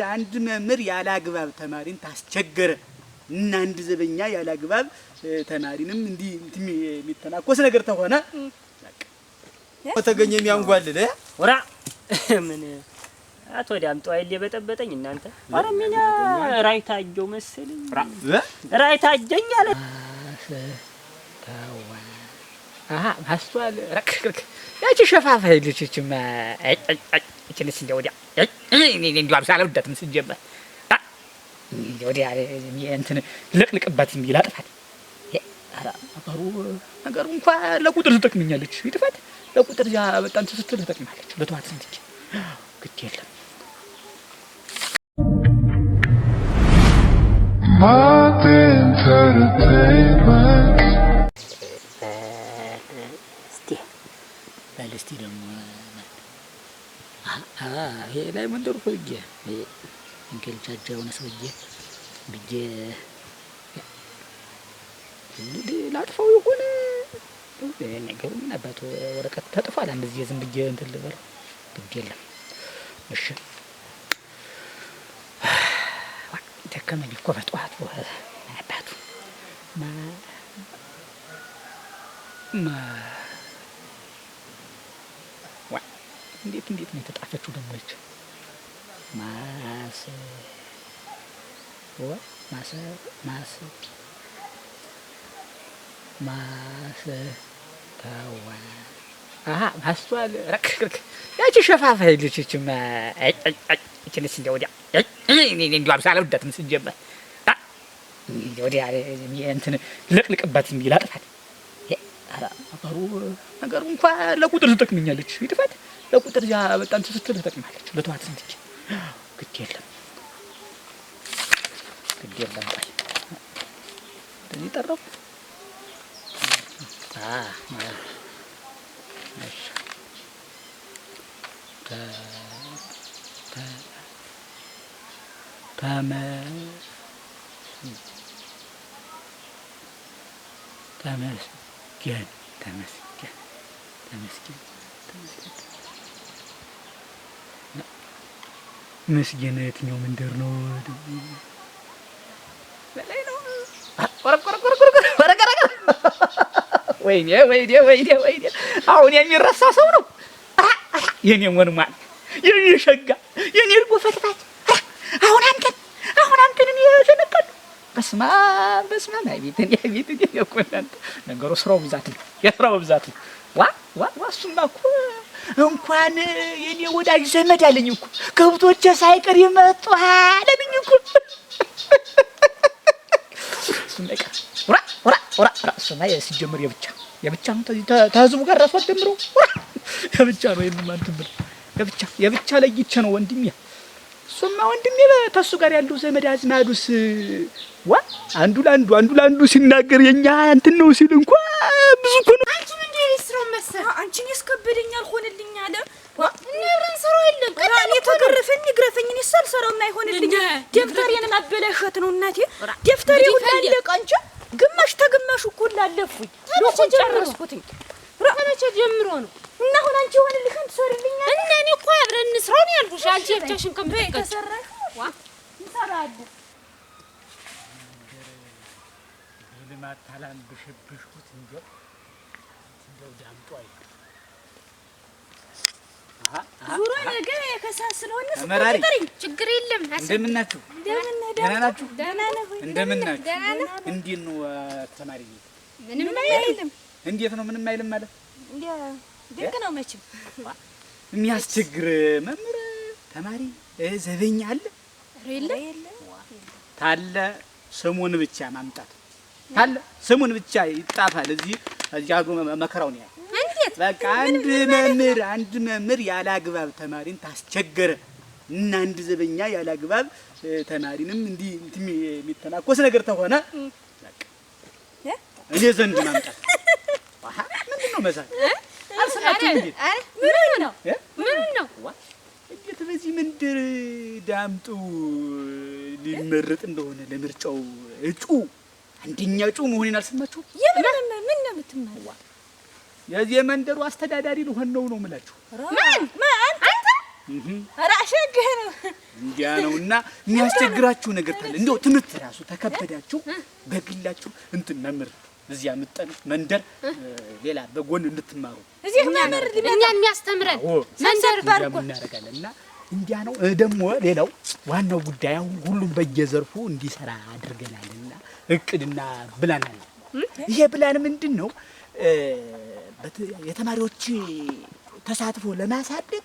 አንድ መምህር ያላግባብ ተማሪን ታስቸገረ እና አንድ ዘበኛ ያላግባብ ተማሪንም እንዲህ የሚተናኮስ ነገር ተሆነ በቃ ተገኘ የሚያንጓልል ወራ ምን አቶ ዳምጦ አይል የበጠበጠኝ እናንተ አረ ምን ራይታጆው መሰለኝ ራይታጀኝ አለ ታዋ አሃ ማስተዋል ረክክ ያቺ ሸፋፋ ልጅችማ እችንስ እንደው ወዲያ እንደው አብሳለው ደትም ሲጀመር እንደው ወዲያ እንትን ልቅልቅባት የሚል አጥፋት ነገሩ እንኳን ለቁጥር ትጠቅመኛለች ይጥፋት ለቁጥር ያ በጣም ስትል ትጠቅማለች በተዋት ስንትች ግድ የለም እስቲ ደግሞ ይሄ ላይ መንደሩ ሆዬ እንከልቻቸውን ሰውዬ ብዬ ላጥፋው ይሆን ነገሩ ምን አባቱ ወረቀት ተጥፏል እንደዚህ ዝም ብዬ እንትን ልበል ግድ የለም እሺ ደከመኝ እኮ በጠዋቱ አባቱ እንዴት ነው የተጣፈችው ደግሞ እቺ ታዋ አሃ ማስተዋል ረክክ ያቺ ሸፋፋ ልጅችማ እችንስ እንደው ወዲያ እንደው አብሳለው ደትም ሲጀመር ወዲያ እንትን ልቅልቅባት የሚል አጥፋት ነገሩ እንኳን ለቁጥር ትጠቅመኛለች ይጥፋት ለቁጥር ያ በጣም ስትል ትጠቅማለች በተዋት ስንትች ግድ የለም ቆይ እንደዚህ ጠራው እሺ ተመስገን መስገን የትኛው መንደር ነው በላይ ነው ወይኔ አሁን የሚረሳ ሰው ነው የኔ ወንማን የኔ ሸጋ የኔ ልቦ ፈትፋች አሁን አንተን እየተነቀሉ በስማ አይቤትን የቆናንተ ነገሩ ስራው ብዛት ነው የስራው ብዛት ነው ዋ እሱማ እኮ እንኳን የኔ ወዳጅ ዘመድ አለኝ እኮ ከብቶቼ ሳይቀር ይመጡ አለኝ እኮ እሱማ ይቀር ወራ እሱማ ሲጀምር የብቻ ነው ተህዝቡ ጋር ራሱ አደምሮ የብቻ ነው የማን ትምር የብቻ ለይቼ ነው ወንድሜ እሱማ ወንድሜ ተሱ ጋር ያለው ዘመድ አዝማዱስ አንዱ ለአንዱ ሲናገር የኛ እንትን ነው ሲል እንኳን ብዙ እኮ ነው አንቺ ምን እንደይስረው መሰለ አንቺን ያስከብደኛል ሆነልኝ አለ ነብረን ሰራው የለም ቀራኔ ተገረፈኝ ይግረፈኝ እኔ ሰራው የማይሆንልኝ ደፍተሬን ማበላሸት ነው እናቴ ደፍተሬ ሁሉ አለቀ አንቺ ግማሽ ተግማሽ እኮ ላለፉኝ ለቆን ጨረስኩትኝ ተመቸ ጀምሮ ነው እና አሁን አንቺ ሆነልሽን ትሰሪልኛል እና እኔ እኮ አብረን እንስራው ነው ያልኩሽ አንቺ ብቻሽን ከምትቀር ተሰራሽ እንሰራለን ልማታላን ብሽብሽኩት እንደው ዳምጦ አይ ዙሮ ነገር የከሳስ ስለሆነ ችግር የለም እንደምናችሁ ደህና ናችሁ እንደምናችሁ እንዴት ነው ተማሪ ምንም አይልም እንዴት ነው ምንም አይልም ማለት እንዴ ድንቅ ነው መቼም የሚያስቸግር መምህር ተማሪ ዘበኛ አለ የለ ታለ ስሙን ብቻ ማምጣት ታለ ስሙን ብቻ ይጣፋል እዚህ አድሮ መከራው ነው እንዴት በቃ አንድ መምህር ያላግባብ ተማሪን ታስቸገረ እና አንድ ዘበኛ ያላግባብ ተማሪንም እንዲህ የሚተናኮስ ነገር ተሆነ በቃ እኔ ዘንድ ማምጣት ምንድነው መሳል አልሰራችሁ እንዴ ምን ነው እንዴት በዚህ መንደር ዳምጡ ሊመረጥ እንደሆነ ለምርጫው እጩ አንደኛ እጩ መሆኔን አልሰማችሁ ምን ነው የምትማር የዚህ መንደሩ አስተዳዳሪ ልሆን ነው የምላችሁ ማን አንተ ኧረ አሸግህ ነው እንዲያ ነውና የሚያስቸግራችሁ ነገር ታለ እንደው ትምህርት ራሱ ተከበዳችሁ በግላችሁ እንትን መምህር እዚያ ምጠን መንደር ሌላ በጎን እንድትማሩ እዚህ መምህር እኛን የሚያስተምረን መንደር ባርኮ እናደርጋለንና እንዲያ ነው። ደግሞ ሌላው ዋናው ጉዳይ አሁን ሁሉም በየዘርፉ እንዲሰራ አድርገናልና እቅድና ብላን አለ። ይሄ ብላን ምንድነው? የተማሪዎች ተሳትፎ ለማሳደግ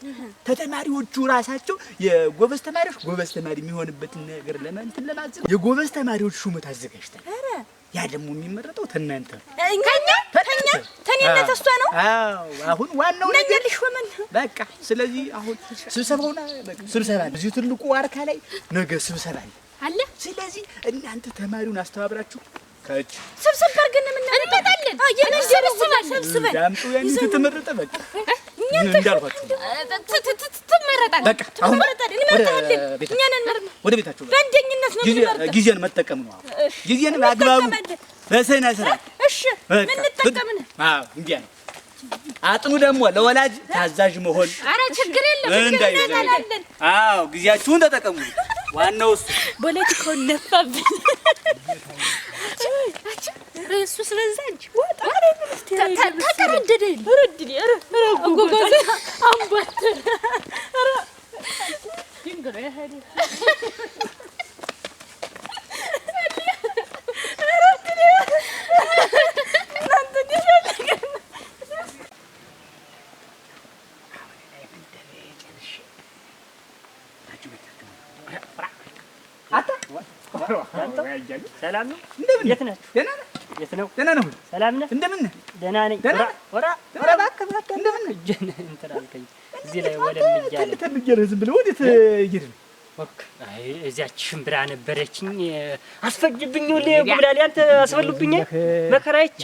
ተማሪዎቹ ራሳቸው የጎበዝ ተማሪዎች ጎበዝ ተማሪ የሚሆንበትን ነገር ለማንተን ለማዘዝ የጎበዝ ተማሪዎች ሹመት አዘጋጅተን ያ ደግሞ የሚመረጠው ተናንተ ተኛና ተስቷ ነው። አዎ አሁን ዋናው ነገር ሊሾመን በቃ። ስለዚህ አሁን ስብሰባውና ስብሰባ እዚህ ትልቁ ዋርካ ላይ ነገ ስብሰባ አለ። ስለዚህ እናንተ ተማሪውን አስተባብራችሁ ከች ስብሰባ አድርገን እንመጣለን። ሰብስበን ዳምጡ ያን ተመረጠ በቃ እንዳልኳችሁ ትመረጣለህ። በቃ አሁን እንመጣለን። እኛ ነን ወደ ቤታችሁ በእንደኝነት ነው የሚመረጠው። ጊዜን መጠቀም ነው። ጊዜን በአግባቡ በሰነ ስርዓት እሺ ምን እንጠቀምን? አዎ እንዲያ ነው። አጥኑ ደግሞ ለወላጅ ታዛዥ መሆን። ኧረ ችግር የለም እንመጣለን። አዎ ጊዜያችሁን ተጠቀሙ። ዋናው እሱ ፖለቲካውን ነፋብን። እሱ ስለዛ እንጂ ወጣ ተቀረደደ ረድኒ አጎጓዘ አምባተ ኧረ ድንግሮ ያሄዱ ሰላም ነው። የት ነህ? የት ነው? ደህና ነው። ሰላም ነህ? እንደምን ነህ? ደህና ነኝ። ወራ እባክህ እንደምን ነህ? እጄን እንትን አልከኝ። እዚህ ላይ ወደምያለሁ ተብያለሁ። ዝም ብለህ ወዴት እየሄድን ነው? አይ እዚያች ሽምብራ ነበረችኝ አስፈጅብኝ። ሁሌ ጉብላሊ አንተ አስበሉብኝ። መከራይቼ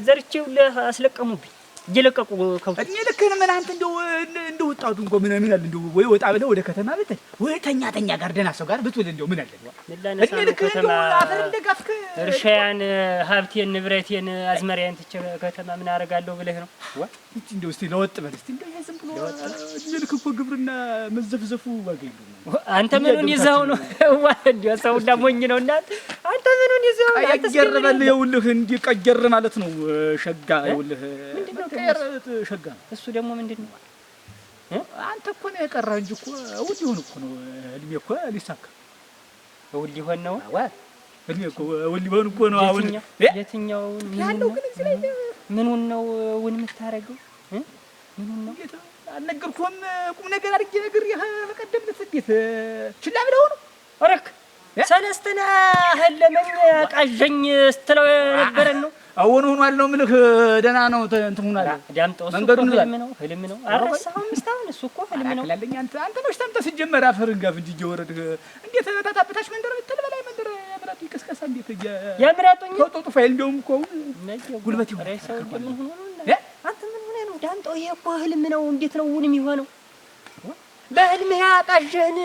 ዘርቼው አስለቀሙብኝ። እየለቀቁ ከውት እኔ ልክህን ምን አንተ እንደው ወጣቱ እንኳን ምን አለ እንደው ወይ ወጣ ብለህ ወደ ከተማ ብትል ወይ ተኛ ጋር ደህና ሰው ጋር ብትውል እንደው ምን አለ እኔ ልክህን እንደው አፈር እንደጋፍክ እርሻያን ሀብቴን ንብረቴን አዝመሪያን ትቼ ከተማ ምን አደርጋለሁ ብለህ ነው? እቺ እንደው እስቲ ለወጥ በል እስቲ እንደው ዝም ብሎ ልክ እኮ ግብርና መዘፍዘፉ ዋጋ የለውም። አንተ ምኑን ይዘው ነው እንደው ሰው ሞኝ ነው እናት አንተ ምኑን ይዘው ቀየር ይኸውልህ እንዲህ ቀየር ማለት ነው ሸጋ ይኸውልህ ቀየር ሸጋ እሱ ደግሞ ምንድነው? አንተ እኮ ነው የቀረህ እንጂ እኮ ውል ይሆን እኮ ነው እድሜ እኮ ሊሳካ ውል ይሆን ነው እድሜ እኮ ውል ይሆን እኮ ነው። አሁን የትኛው ያለው ግን እዚህ ላይ ምኑን ነው ውን የምታረገው? ምኑን ነው አልነገርኩም? ቁም ነገር አድርጌ ነግሬህ በቀደም ዕለት እንዴት ችላ ብለው ነው አረክ ሰለስተና ህለመኝ ቃዠኝ ስትለው ነበረን ነው አሁን ሆኗል ነው የምልህ። ደህና ነው እንትን ሆኗል። ዳምጠው መንገዱን ህልም ነው አረሳሁም እስካሁን እሱ እኮ ህልም ነው አላለኝ። አንተ ነው ተምተህ ሲጀመር አፈርን ጋፍ እንጂ እየወረድህ እንዴት ታጣብታሽ መንደር ብትል በላይ መንደር ያምራቱ ይቀስቀሳ እንዴት ያምራቱኝ ተውጦ ፋይል እንደውም እኮ ጉልበት ይሆን ሰው ምን ሆኖ ነው አንተ ምን ሆነ ነው ዳምጠው? ይሄ እኮ ህልም ነው። እንዴት ነው ውን የሚሆነው? በህልምህ ያቃዠህን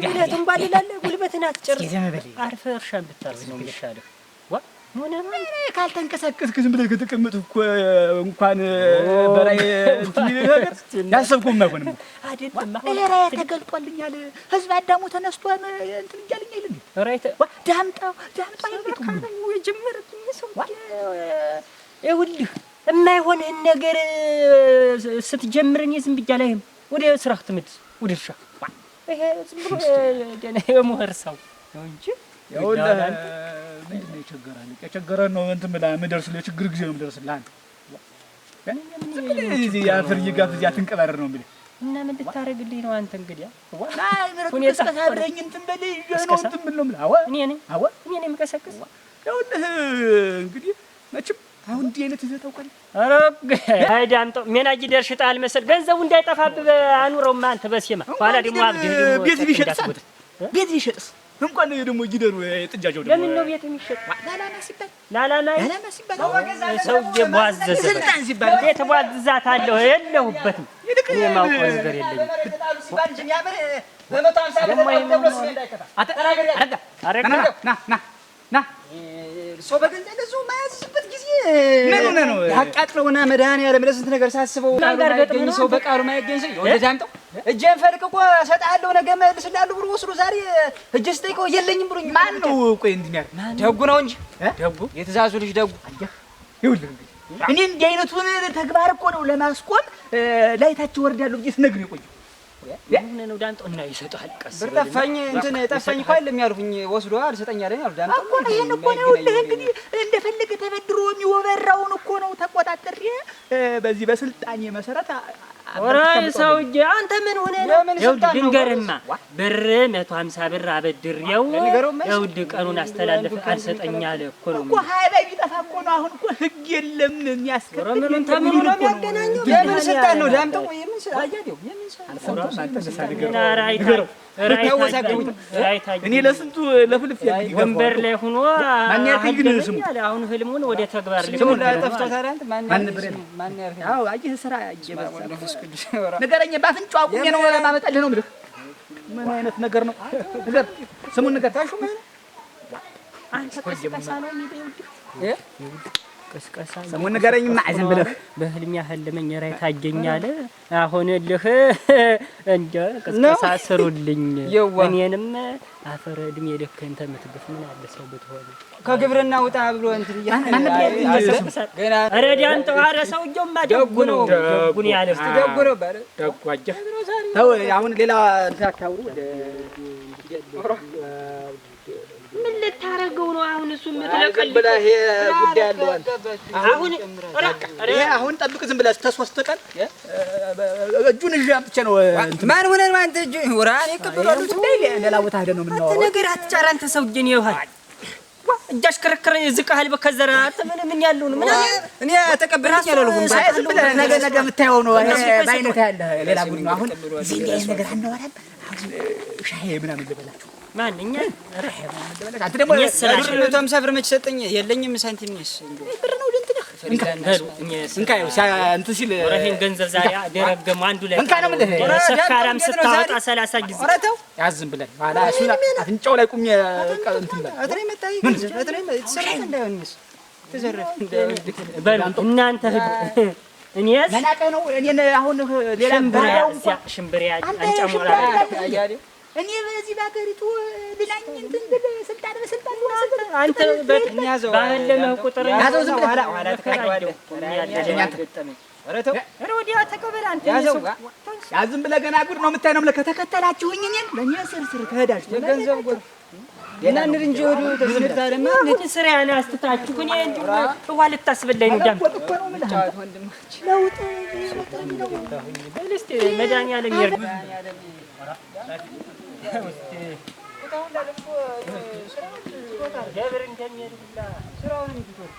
ጉልበትን ባልላለህ ጉልበትን አትጨርስ። አርፈህ እርሻን ብታርስ ነው የሚሻለው። ሆነ ካልተንቀሳቀስክ ዝም ብለህ ከተቀመጥህ እኮ እንኳን በላይ እንትን ነገር ያሰብኩት አይሆንም አይደለም። ራያ ተገልጧልኛል። ህዝብ አዳሙ ተነስቷል እንትን እያለኝ አይደል? ራይተ ዳምጣው ይልከው የጀመረኝ ሰው ይኸውልህ የማይሆንህን ነገር ስትጀምረኝ ዝም ብዬ አላይህም። ወደ ስራህ ትመድስ ወደ እርሻ ይሄ ዝም ብሎ ደህና የሞህር ሰው ነው እንጂ ይኸውልህ ምንድን ነው የቸገረህ? የቸገረህ ነው እንትን ብላ የምደርስልህ የችግር ጊዜ ነው የምደርስልህ። አንተ እዚህ የአፈር እየጋፍ እዚህ አትንቀባረር ነው የምልህ። እና ምን ልታደርግልኝ ነው አንተ? እንግዲህ ሁኔታ አብረኝ እንትን በል ይዤህ ነው እንትን ብል ነው የምልህ። እኔ ነኝ የምቀሰቅስ። ይኸውልህ እንግዲህ መቼም አሁን እንዲህ አይነት ይዘህ ታውቃለህ? ኧረ አይ ዳምጠው ሜናጅ ደርሽታል መሰል ገንዘቡ እንዳይጠፋብህ አኑረውማ አንተ በሴማ ኋላ ደግሞ አብድህ ቤት ቢሸጥስ እንኳን ደግሞ ጊደሩ የጥጃቸው ደግሞ ለምን ነው ቤት የሚሸጥ? ላላማ ሲባል ሰው የቧዘዘ ስልጣን ሲባል ቤት ቧዝዛታለሁ የለሁበትም። እኔ የማውቀው ነገር የለኝም። ና ሰው በገንዘብ ለሰው ማያዝበት ጊዜ ምን ሆነ ነው ያቃጥለውና መድኃኒዓለም ለስንት ነገር ሳስበው ማይገኝ ሰው በቃሉ ማይገኝ ሰው ወደዛ አምጣው እጄን ፈልቅቆ እሰጥሃለሁ ነገ መልስልሃለሁ ብሎ ወስዶ ዛሬ እጄ ስጠይቀው የለኝም ብሎኝ ማን ነው? ቆይ እንዲህ ደጉ ነው እንጂ ደጉ የትእዛዙ ልጅ ደጉ ይኸውልህ እንግዲህ እኔ እንዲህ አይነቱን ተግባር እኮ ነው ለማስቆም ላይታች ወርዳለሁ ብዬ ስነግርህ የቆየሁ ምን ነው ዳምጠው እና ይሰጣል ቀስ ብር ጠፋኝ እንትን ጠፋኝ እኮ አይደለም ያልኩኝ ወስዶ አልሰጠኛለኝ አሉ ዳምጠው እኮ ይሄን እኮ ነው እንግዲህ እንደፈለገ ተበድሮ የሚወበራውን እኮ ነው ተቆጣጥሬ በዚህ በስልጣኔ መሰረት ወራይ ሰውዬ አንተ ምን ሆነ ነው? ይኸውልህ ድንገርማ ብር 150 ብር አበድሬው ይኸውልህ ቀኑን አስተላለፍ አልሰጠኝ አለ እኮ ነው እኮ ሀይባ ቢጠፋ እኮ ነው አሁን እኮ ህግ የለም የሚያስከፍል ምኑን ተምኑ ነው የሚያገናኘው የምን ስልጣን ነው ዳምጠው የምን ስልጣን አያዴው የምን ስልጣን እኔ ለስንቱ ለፍልፍ ወንበር ላይ ሆኖ ማን ያልከኝ ግን ስሙ አሁን ህልሙን ወደ ተግባር ስሙን ጠፍቶ ታዲያ አንተ ማን ያልከኝ አዎ አየህ ስራ ንገረኝ በአፍንጫው አቁሜ ነው ማመጣልህ ነው የምልህ ምን አይነት ነገር ነው ንገር ስሙን ንገር ታሹ አንተ ቀስቀሳ ነው የሚደውልህ ቀስቀሳ ስሙን ንገረኝ ማዕዘን ብለህ በህልም ያህልመኝ ራይ ታገኛለ አሁንልህ እንደ ቀስቀሳ ስሩልኝ እኔንም አፈር እድሜ ደከን ተምትብፍ ምን አለ ሰው ብትሆን ከግብርና ውጣ ብሎ እንትን ገና አረዳን ተዋረ ሰውየውማ ደጉ ነው ደጉን ያለ ደጉ ነው ባለ ደጉ አጀህ ተው አሁን ሌላ ታካውሩ ወደ ምን ልታረገው ነው አሁን እሱ ምትለቀል ብለህ ጉዳይ አለው አንተ አሁን ይሄ አሁን ጠብቅ ዝም ብለህ እስከ 3 ቀን እጁን እሺ አምጥቼ ነው ማን ሆነ አንተ እጁ ወራኔ ከበረሉ ሌላ ቦታ ሄደ ነው የምናወራው ነገር አትጫራ አንተ ሰውዬ ነው ይሆን እጃሽ ከረከረ ዝቃል በከዘራ አንተ ምን ያለው ነው ምን እኔ ተቀበልኝ ያለልሁም ዝም ብለህ ነገ የምታየው ነው ባይነት ያለ ሌላ ጉድ ነው አሁን እዚህ እንዲህ ነገር አንወራም ሻይ ምናምን ልበላችሁ ማንኛ አንተ ደግሞ ብር 150 ብር መች ሰጠኝ የለኝም ሳንቲምስ ብር ነው እንትን እንካ እንትን ሲል ወራሄን ገንዘብ ዛሬ ደረገሙ አንዱ ላይ እንካ ነው የምልህ ሰካራም ስታወጣ 30 ጊዜ ወራተው ያዝም ብለን ኋላ እሱን አፍንጫው ላይ ቁሜ እንትን ብለን አድሬ መጣይ አድሬ ተሰረፈ እንዳይሆንስ ተዘረፈ በሉ እናንተ ሂዱ እኔስ መናቀ ነው እኔን አሁን ሌላ ሽምብሪያ አንጨሞራ አያሌው እኔ በዚህ ባገሪቱ ልላኝ እንትን ስልጣን በስልጣን አንተ በእኛዘው ባለመ ቁጥር ያዘው ዝም ብለህ ኋላ ተከራዋለሁ ወረተው ወዲያ ተቀበል አንተ ያዝም ብለህ ገና ጉድ ነው የምታይ ነው ብለህ ከተከተላችሁኝ እኔን ለእኔ ስርስር ከሄዳችሁ ገንዘብ ጎድ የናንድ እንጂ ወዱ ተዝምርታ ለማ ምን ስራ ያለ አስተታችሁ እኔ እንዴ ዋል ልታስበላኝ ነው ዳም ወንድማች ለውጥ በልስቴ መድኃኒዓለም ይርዳ ጀብር እንደሚሄድላ ስራውን እንዲቶት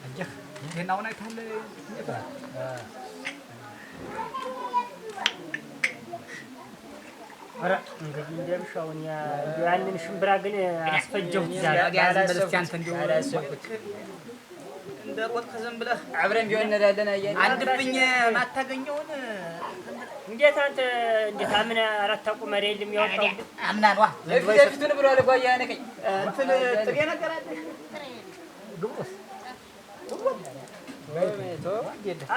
አየህ ይሄናውን አይታለ አረ እንግዲህ እንደምሻውን ያንን ሽምብራ ግን አስፈጀሁት ዛሬ ያላሰብኩት እንደው ያላሰብኩት እንደ ቆጥ ከዘም ብለህ አብረን ቢሆን እንሄዳለን አያሌው አንድብኝ ማታገኘውን እንዴት አንተ እንዴት አምና አራት አቁመር የለም ያወጣው አምናን ዋ ለፊቱን ብሎ ለጓያ ነቀኝ እንትን ጥሬ ነገር አለ ግብስ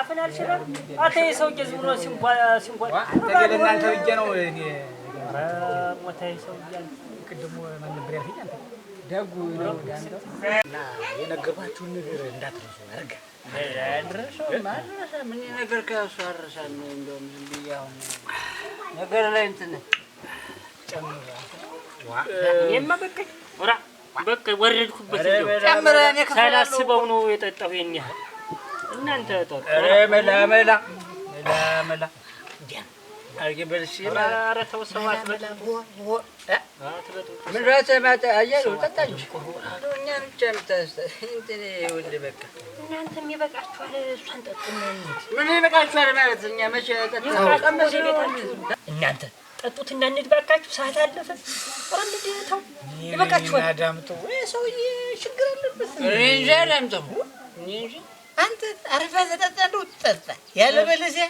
አፈናል ሽራብ አተ የሰውዬ ዝም ብሎ ሲንጓ ተገለና አንተ ብዬ ነው እኔ ሞታይ ሰውዬ ቅድሙ ማን ነበር ያልከኝ አንተ ደጉ ነው እና የነገርኳችሁን ነገር እንዳትረሱ አረጋ አድረሰው ማድረሰ ምን ነገር ከእሱ አድረሳል ነው እንደውም ዝም ብዬ አሁን ነገር ላይ እንትን ጨምራ እኔማ በቃ ወረድኩበት ጨምራ እኔ ሳላስበው ነው የጠጣሁ የኛ እናንተ ጠጡ መላ አርገበልሽ ኧረ ተው ሰዋት በላ ምን ራሴ ማታ አያሌው ጠጣ እንጂ እኛ ብቻ የምታስተ እንትን ይኸውልህ በቃ እናንተም ይበቃችኋል እሷን ጠጡና ምን ይበቃችኋል ማለት እኛ መቼ ጠጣሁ ቀመስ ቤታችሁ እናንተ ጠጡትና እንድባካችሁ ሰዓት አለፈ ወንድ ተው ይበቃችኋል አዳምጡ ወይ ሰውዬ ችግር አለበት እንጂ አዳምጡ እንጂ አንተ አርፈህ ተጠጣ እንደው ጠጣ ያለ በለዚያ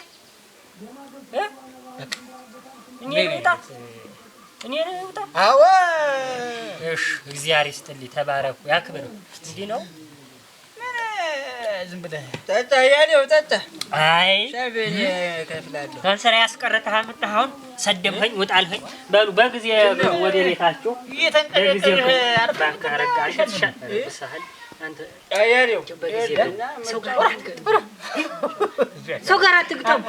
እኔ ልውጣ እኔ ውጣ። አዎ እሺ እግዚአብሔር ይስጥልኝ፣ ተባረኩ፣ ያክብር። እንዲህ ነው ዝም ብለህ ጠጣ ያለው ጠጣ። አይ ሸበኔ ከፍላለሁ። ከስራ ያስቀረተህ አመጣኸውን ሰደብኸኝ፣ ውጣ አልኸኝ። በሉ በጊዜ ወደ ቤታችሁ እየተንቀለቀልህ እባክህ አረጋሽ ተሻሻል አንተ አያሌው ሰው ጋር አትግጠም።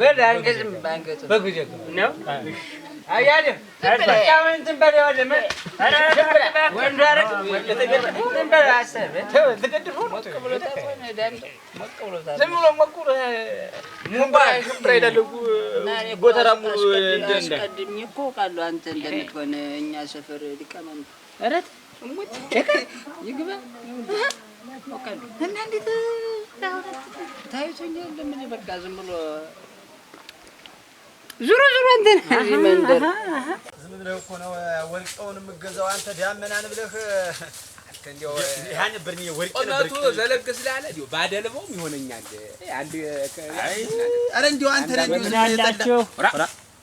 በል አንገዝም ባንገዝም በጉዜ ነው አያሌው ታውን እንትን በል ያለ ወንድ አረግ እንትን በል አሰብ ተቀድፎ ዝም ብሎ መቁር ሙባ ሽብራ ይደልጉ ጎተራ ሙሉ እንደቀድም እኮ ቃሉ አንተ እንደምትሆን እኛ ሰፈር ሊቀመን አረት ሙት ይግባ ወቀሉ እና እንዴት ታይቶኛል። ለምን በቃ ዝም ብሎ ዙሮ አንተ መንደር ዝም ብለህ እኮ ነው ወልቀውን የምትገዛው አንተ ዳመናን ብለህ እንደው ያን ብርኒ ወርቅ ነበር ቆናቱ ዘለግ ስላለ እንደው ባደልበውም ይሆነኛል። አንድ አረ እንደው አንተ ለምን አላችሁ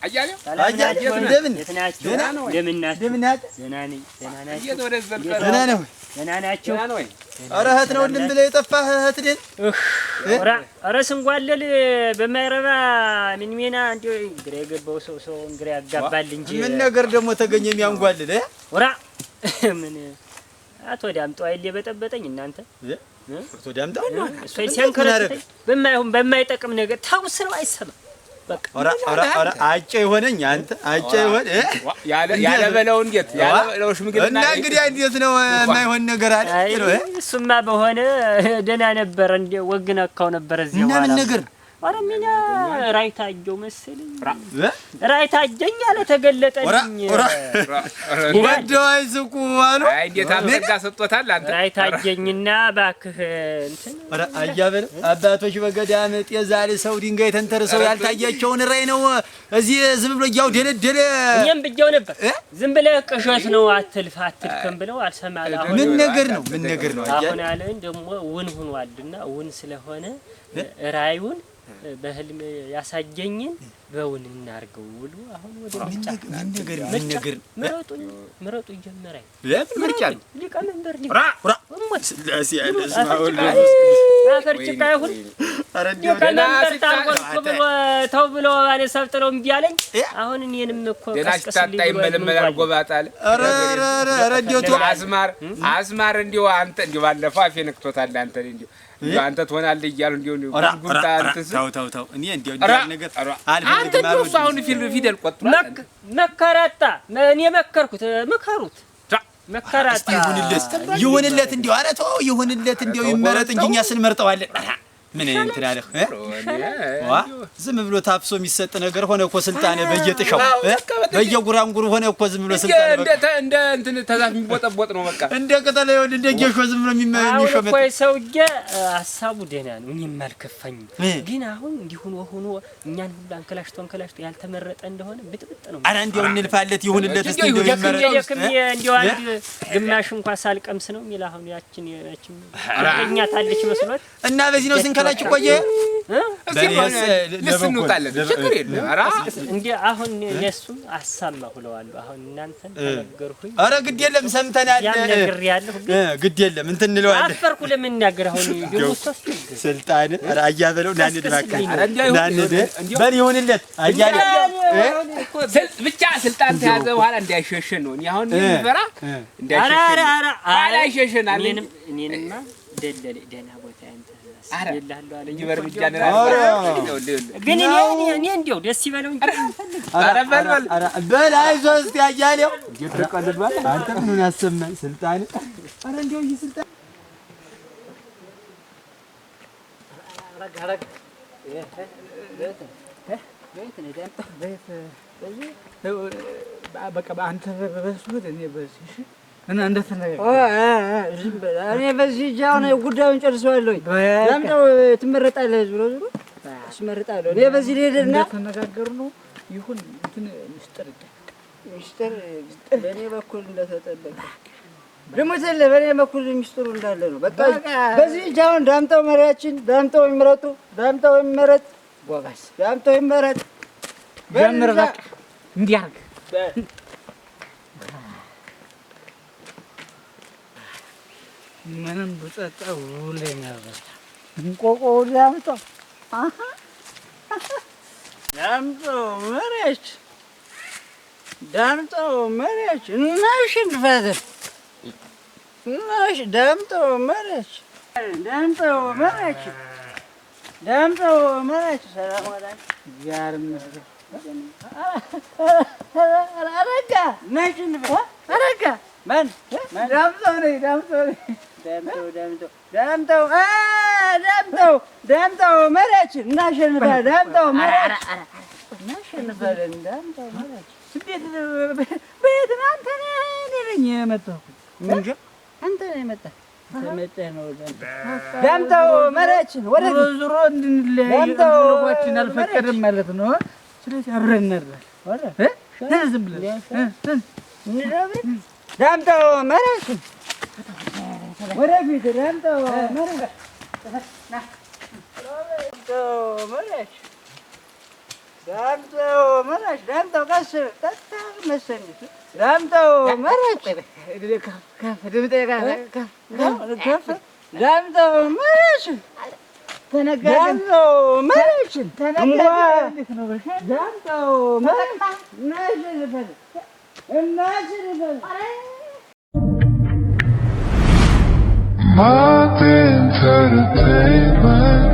አያሌው እንደምን ደህና ነው? እንደምን ናችሁ? ደህና ነኝ። ደህና ናችሁ? ደህና ነው። ደህና ናችሁ? ኧረ እህት ነው እንድን ብለህ የጠፋህ እህት ደን ኧረ ስንጓለል በማይረባ ሚና እንደው ግራ የገባው ሰው ግራ ያጋባል እንጂ ምን ነገር ደግሞ ተገኘ የሚያንጓልል ወራ ምን አቶ ዳምጠው አይል የበጠበጠኝ እናንተ አቶ ዳምጠው ነው እሱ ሲያንከራተኝ በማይጠቅም ነገር ታውስረው አይሰማም። በቃ ኧረ አጨ ይሆነኝ አንተ አጨ ይሆን ያለ በለው እንዴት ያለ በለው ሽምግልና እና እንግዲህ እንዴት ነው የማይሆን ነገር አለ እሱማ በሆነ ደህና ነበር እንደ ወግነካው ነበር እዚህ እና ምን ነገር ኧረ ሚና ራይታጀው መሰለኝ ራይታጀኝ አለ ተገለጠልኝ ወደው አይስቁ አሉ አይ እንዴት አልተጋ ሰጥቶታል አንተ ራይታጀኝና እባክህ እንትን ኧረ አያበል አባቶች በገዳም ጤዛል ሰው ድንጋይ ተንተርሰው ያልታያቸውን ራይ ነው እዚህ ዝም ብሎ ያው ደለደለ እኔም ብየው ነበር ዝም ብለህ ቅዠት ነው አትልከም ብለው አልሰማል። አሁን ምን ነገር ነው አሁን ያለን ደግሞ ውን ሆኗልና ውን ስለሆነ ራዩን በህልም ያሳየኝን በውን እናርገው ብሎ አሁን ወደ ነገር ምረጡ ጀመረኝ ምርጫ ሊቀመንበር ስላሴ ያለስማውል አፈርጭቃ ይሁን ሊቀመንበር ተው ብሎ ባለ ሰብጥለው እምቢ አለኝ። አሁን እኔንም እኮ ቀስቀስልኝ ይመለመላል ጎባጣል ኧረ እንደው አስማር እንደው አንተ እንደው ባለፈው አፌ ነክቶታል አንተ እንደው አንተ ትሆናለህ እያሉ እንደው ጉንታ አንተስ ታው እኔ እንደው ነገር አንተ እንደው አሁን ፊደል ቆጥሯል መከራታ እኔ መከርኩት ምከሩት መከራታ ይሁንለት እንደው ኧረ ተው ይሁንለት እንደው ይመረጥ እንጂ እኛ ስንመርጠዋለን ምን እንትን አለህ ዝም ብሎ ታፍሶ የሚሰጥ ነገር ሆነ እኮ ስልጣኔ በየጥሻው በየጉራንጉሩ ሆነ እኮ ዝም ብሎ ስልጣኔ እንደ እንትን ተዛፍ የሚቦጠቦጥ ነው በቃ እንደ ቅጠል ይሁን እንደ ጌሾ ዝም ብሎ የሚሾመጥ ቆይ ሰውዬ ሐሳቡ ደህና ነው። እኔም አልከፋኝም። ግን አሁን እንዲሁን ሆኖ እኛን ሁሉ አንከላሽቶ ያልተመረጠ እንደሆነ ብጥብጥ ነው። ኧረ እንደው እንልፋለት ይሁንለት እስቲ እንደው ይመረጥ እንደው አንድ ግማሽ እንኳን ሳልቀምስ ነው የሚል አሁን ያችን እኛ ታለች መስሎት እና በዚህ ነው ስንከላች ቆየ ለስንውጣለን ችግር የለም። ኧረ እንዴ አሁን ለሱም አሳማሁለዋለሁ። አሁን እናንተን ተነገርኩኝ። ኧረ ግድ የለም ሰምተናል። ያን ነገር ያለው ግድ የለም እንትን እንለዋለን። አፈርኩ ለምን ነገር አሁን ይወጣስ ስልጣን ኧረ አያበለው ናንድ ባካ ናንድ በል ይሁንለት አያለ ብቻ ስልጣን ተያዘ በኋላ እንዳይሸሸን ነው። እኔ አሁን የሚፈራ እንዳይሸሸን አላይሸሸን አለ እኔንማ ደለለ ደህና ቦታ አንተ ይላልው አለ ይበርምጃ ነው ግን እኔ እንደው ደስ ይበለው እንጂ በል አይዞህ እስቲ አያሌው እየተቀልዷል። አንተ ምን ያሰማኝ ስልጣን ኧረ እንደው ይስልጣን አረጋረግ በቃ አንተ በስሙት እኔ በዚህ እና እንደተነገረ እኔ በዚህ ጃውን ጉዳዩን ጨርሰዋለሁ። ዳምጠው ትመረጣለህ ዙሮ አስመርጣለሁ። እኔ በዚህ ልሄድና ተነጋገሩ ነው ይሁን እንትን ሚስጥር በእኔ በኩል እንደተጠበቀ ደግሞ በእኔ በኩል ሚስጥሩ እንዳለ ነው። በቃ በዚህ ጃውን ዳምጠው መሪያችን ዳምጠው ይመረጡ ዳምጠው ይመረጥ ጎበዝ ዳምጠው ይመረጥ ጀምር በቃ እንዲያርግ ምንም ብጠጣው ውሌን ያበል እንቆቆ ዳምጠው ዳምጠው መሬች ዳምጠው መሬች እናሽን ፈዘር እናሽ ዳምጠው መሬች ዳምጠው መሬች ዳምጠው መሬች ሰላም አለይኩም ያር አረጋ ናሽን አረጋ ማን ዳምጠው ነኝ ዳምጠው መሬች እናሸንፈ ዳምጠው መሬች እናሸንፈለን ዳምጠው መሬች እንዴት በየት ነው አንተ ነኝ የመጣሁ እንጂ አንተ ነህ የመጣህ ተመጣህ ነው ዳምጠው መሬች ወደ ዙሮ እንድንለያይ ዳምጠው አልፈቀድም ማለት ነው ስለዚህ አብረን እንረዳለን ወደ ዝም ብለህ ዳምጠው መሬች ወደፊት ዳምጠው መሬች ዳምጠው ቀስ ጠጣ መሰለኝ ዳምጠው መሬች ዳምጠው መሬች ዳምጠው መሬች ዳምጠው መሬች Martin Entertainment.